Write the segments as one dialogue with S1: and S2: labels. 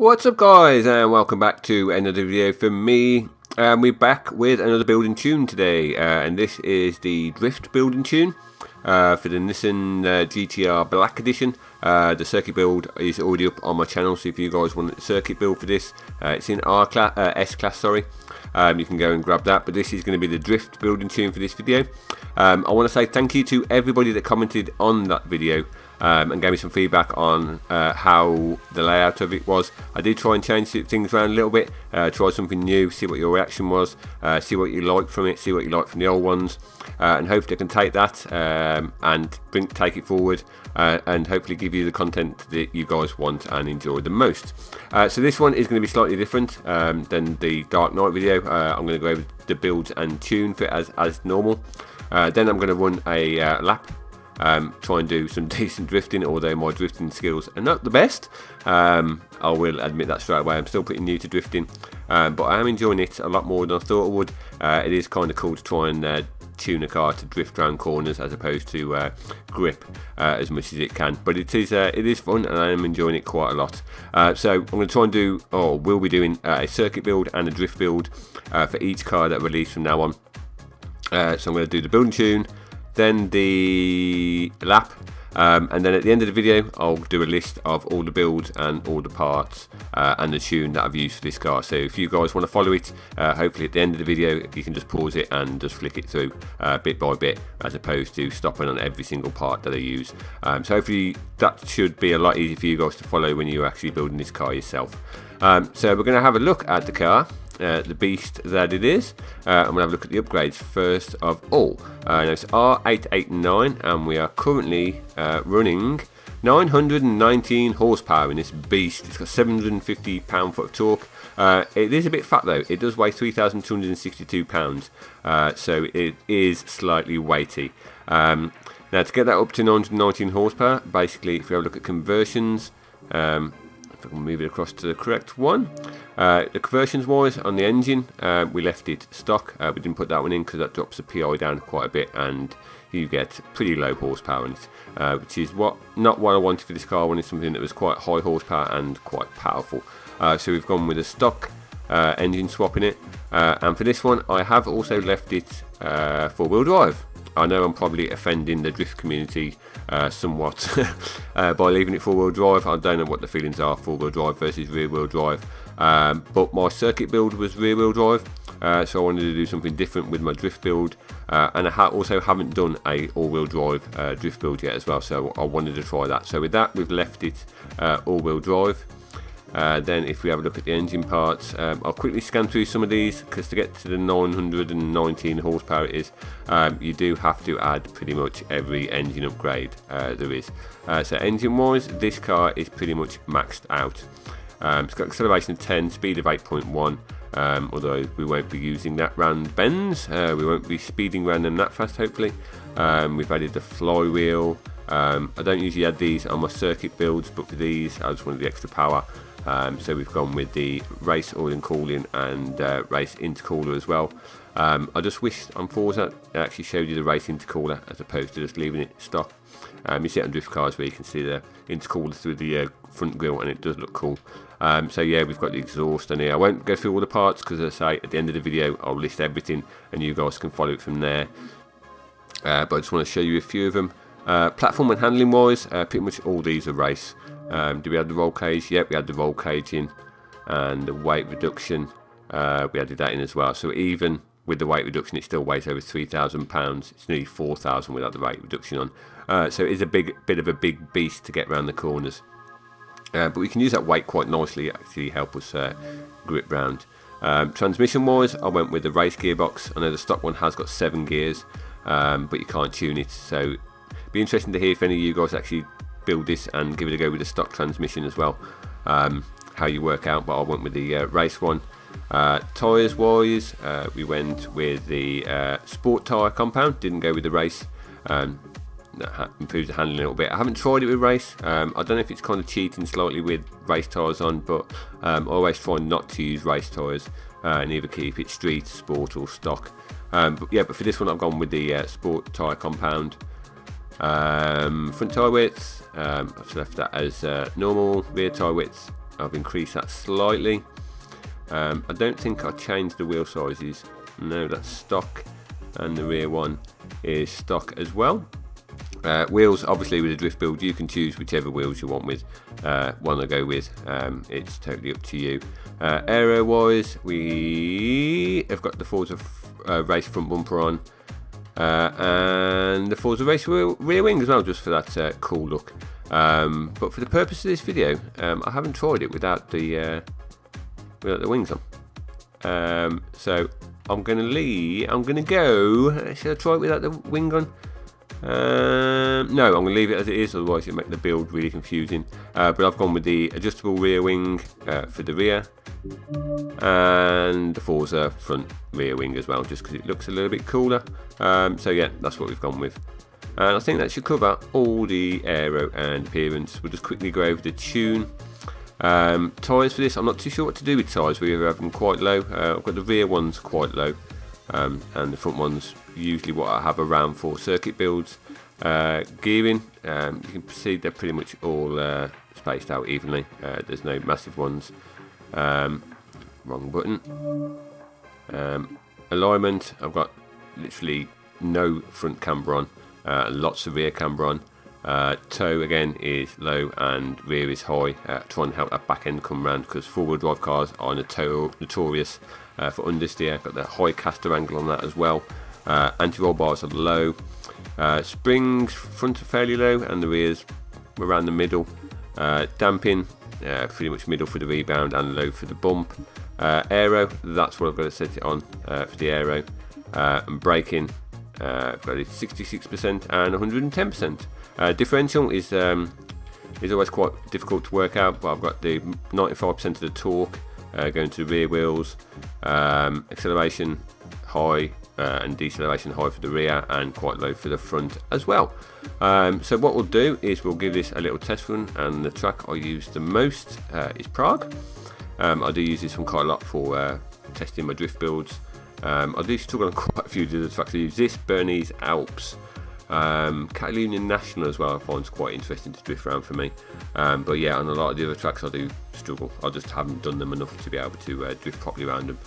S1: What's up guys, and welcome back to another video from me. We're back with another building tune today, and this is the drift building tune for the Nissan GTR Black Edition. The circuit build is already up on my channel, so if you guys want a circuit build for this, it's in S-Class, sorry. You can go and grab that, but this is going to be the drift building tune for this video. I want to say thank you to everybody that commented on that video and gave me some feedback on how the layout of it was. I did try and change things around a little bit, try something new, see what your reaction was, see what you liked from it, see what you liked from the old ones, and hopefully I can take that and take it forward and hopefully give you the content that you guys want and enjoy the most. So this one is going to be slightly different than the Dark Knight video. I'm going to go over the builds and tune for it as normal. Then I'm going to run a lap, try and do some decent drifting, although my drifting skills are not the best. I will admit that straight away. I'm still pretty new to drifting, but I am enjoying it a lot more than I thought I would. It is kind of cool to try and tune a car to drift around corners as opposed to grip as much as it can, but it is fun and I am enjoying it quite a lot. So I'm going to try and do, or will be doing, a circuit build and a drift build for each car that I release from now on. So I'm going to do the building tune, then the lap, and then at the end of the video I'll do a list of all the builds and all the parts and the tune that I've used for this car. So if you guys want to follow it, hopefully at the end of the video you can just pause it and just flick it through bit by bit, as opposed to stopping on every single part that I use. So hopefully that should be a lot easier for you guys to follow when you're actually building this car yourself. So we're going to have a look at the car, the beast that it is, and we'll have a look at the upgrades first of all. Now it's R889 and we are currently running 919 horsepower in this beast. It's got 750 pound-foot of torque. It is a bit fat though. It does weigh 3,262 pounds, so it is slightly weighty. Now to get that up to 919 horsepower, basically if we have a look at conversions, if I can move it across to the correct one. The conversions wise on the engine, we left it stock. We didn't put that one in because that drops the PI down quite a bit and you get pretty low horsepower in it, which is not what I wanted for this car. I wanted something that was quite high horsepower and quite powerful. So we've gone with a stock engine swap in it, and for this one I have also left it four-wheel drive. I know I'm probably offending the drift community somewhat by leaving it four-wheel drive. I don't know what the feelings are, four-wheel drive versus rear-wheel drive, but my circuit build was rear-wheel drive, so I wanted to do something different with my drift build, and I also haven't done a all-wheel drive drift build yet as well, so I wanted to try that. So with that we've left it all-wheel drive. Then if we have a look at the engine parts, I'll quickly scan through some of these because to get to the 919 horsepower it is, you do have to add pretty much every engine upgrade there is. So engine wise, this car is pretty much maxed out. It's got acceleration of 10, speed of 8.1, although we won't be using that round bends. We won't be speeding around them that fast hopefully. We've added the flywheel. I don't usually add these on my circuit builds, but for these I just wanted the extra power. So we've gone with the race oil and cooling and race intercooler as well. I just wish on Forza it actually showed you the race intercooler as opposed to just leaving it stock. You see it on drift cars where you can see the intercooler through the front grille and it does look cool. So yeah, we've got the exhaust on here. I won't go through all the parts because as I say, at the end of the video I'll list everything and you guys can follow it from there. But I just want to show you a few of them. Platform and handling wise, pretty much all these are race. Do we have the roll cage? Yep, we had the roll cage in, and the weight reduction, we added that in as well. So even with the weight reduction it still weighs over 3,000 pounds. It's nearly 4,000 without the weight reduction on. So it is a bit of a big beast to get around the corners, but we can use that weight quite nicely, actually help us grip round. Transmission wise I went with the race gearbox. I know the stock one has got 7 gears, but you can't tune it, so it'd be interesting to hear if any of you guys actually build this and give it a go with the stock transmission as well, how you work out, but I went with the race one. Tyres wise, we went with the sport tyre compound, didn't go with the race. That improves the handling a little bit. I haven't tried it with race. I don't know if it's kind of cheating slightly with race tyres on, but I always try not to use race tyres and either keep it street, sport or stock. But for this one I've gone with the sport tyre compound. Front tyre width, I've left that as normal. Rear tyre width I've increased that slightly. I don't think I changed the wheel sizes. No, that's stock, and the rear one is stock as well. Wheels, obviously with a drift build you can choose whichever wheels you want to go with. It's totally up to you. Aero wise, we have got the Forza race front bumper on, and the Forza race rear wing as well, just for that cool look. But for the purpose of this video, I haven't tried it without the wings on. So I'm gonna go. Should I try it without the wing on? No, I'm going to leave it as it is, otherwise it'll make the build really confusing. But I've gone with the adjustable rear wing for the rear, and the Forza front rear wing as well, just because it looks a little bit cooler. So yeah, that's what we've gone with. And I think that should cover all the aero and appearance. We'll just quickly go over the tune. Tyres for this, I'm not too sure what to do with tyres. We have them quite low. I've got the rear ones quite low, and the front ones usually what I have around for circuit builds. Gearing, you can see they're pretty much all spaced out evenly. There's no massive ones. Wrong button. Alignment, I've got literally no front camber on, lots of rear camber on. Toe again is low and rear is high, trying to help that back end come round, because four-wheel drive cars are notorious for understeer. Got the high caster angle on that as well. Anti-roll bars are low. Springs front are fairly low, and the rears around the middle. Damping, pretty much middle for the rebound and low for the bump. Aero, that's what I've got to set it on for the aero. And braking, I've got it 66% and 110%. Differential is always quite difficult to work out, but I've got the 95% of the torque going to the rear wheels. Acceleration high, and deceleration high for the rear, and quite low for the front as well. So what we'll do is we'll give this a little test run, and the track I use the most is Prague. I do use this one quite a lot for testing my drift builds. I do struggle on quite a few of the tracks. I use this, Bernese Alps, Catalonia National as well. I find it's quite interesting to drift around for me. But yeah, on a lot of the other tracks I do struggle. I just haven't done them enough to be able to drift properly around them.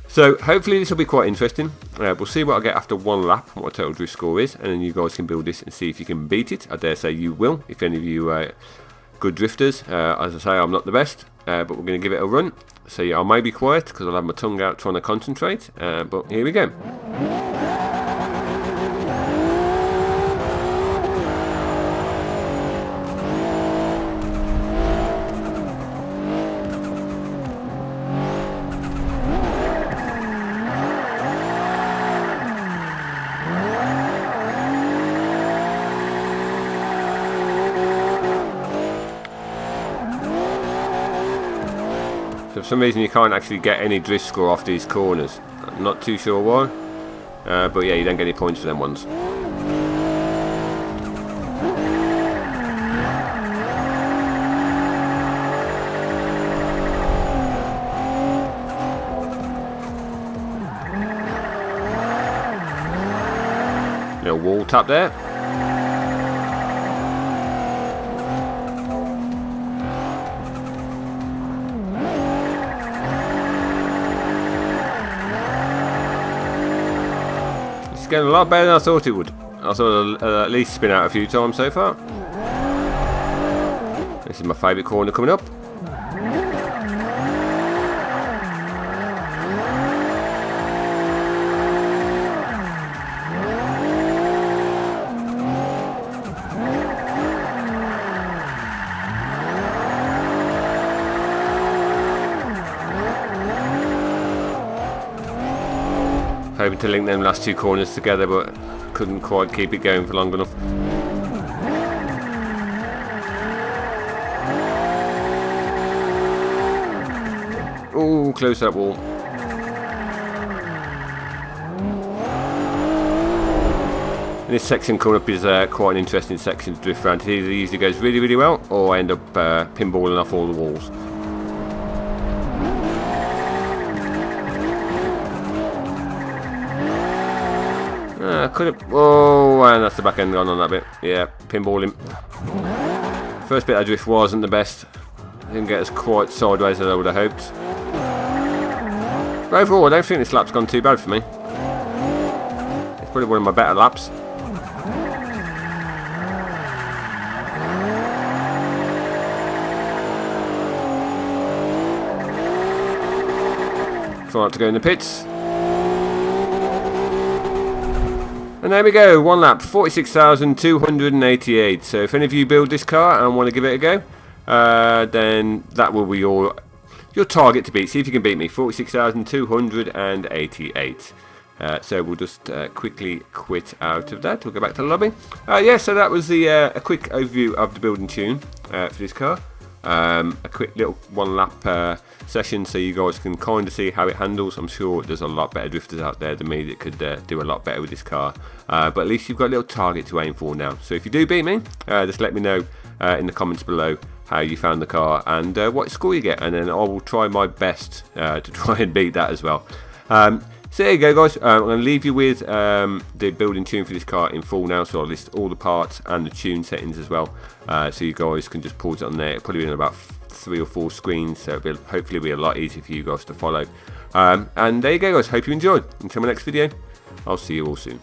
S1: So hopefully this will be quite interesting. We'll see what I get after one lap, what my total drift score is, and then you guys can build this and see if you can beat it. I dare say you will, if any of you are good drifters. As I say, I'm not the best, but we're going to give it a run. So yeah, I may be quiet because I'll have my tongue out trying to concentrate, but here we go. For some reason you can't actually get any drift score off these corners. I'm not too sure why, but yeah, you don't get any points for them ones. Little wall tap there. It's getting a lot better than I thought it would. I thought it'll at least spin out a few times so far. This is my favourite corner coming up. Hoping to link them last two corners together, but couldn't quite keep it going for long enough. Oh, close that wall. And this section coming up is quite an interesting section to drift around. It either usually goes really, really well, or I end up pinballing off all the walls. Could have. Oh, and that's the back end gone on that bit. Yeah, pinballing. First bit of drift wasn't the best. Didn't get as quite sideways as I would have hoped. But overall, I don't think this lap's gone too bad for me. It's probably one of my better laps. So I like to go in the pits. And there we go, one lap, 46,288. So if any of you build this car and want to give it a go, then that will be your target to beat. See if you can beat me, 46,288. So we'll just quickly quit out of that. We'll go back to the lobby. Yeah, so that was a quick overview of the building tune for this car. A quick little one lap session so you guys can kind of see how it handles. I'm sure there's a lot better drifters out there than me that could do a lot better with this car, but at least you've got a little target to aim for now. So if you do beat me, just let me know in the comments below how you found the car and what score you get, and then I will try my best to try and beat that as well. So there you go, guys. I'm going to leave you with the building tune for this car in full now, so I'll list all the parts and the tune settings as well, so you guys can just pause it on there. It'll probably be in about 3 or 4 screens, so it'll hopefully be a lot easier for you guys to follow. And there you go, guys. Hope you enjoyed. Until my next video, I'll see you all soon.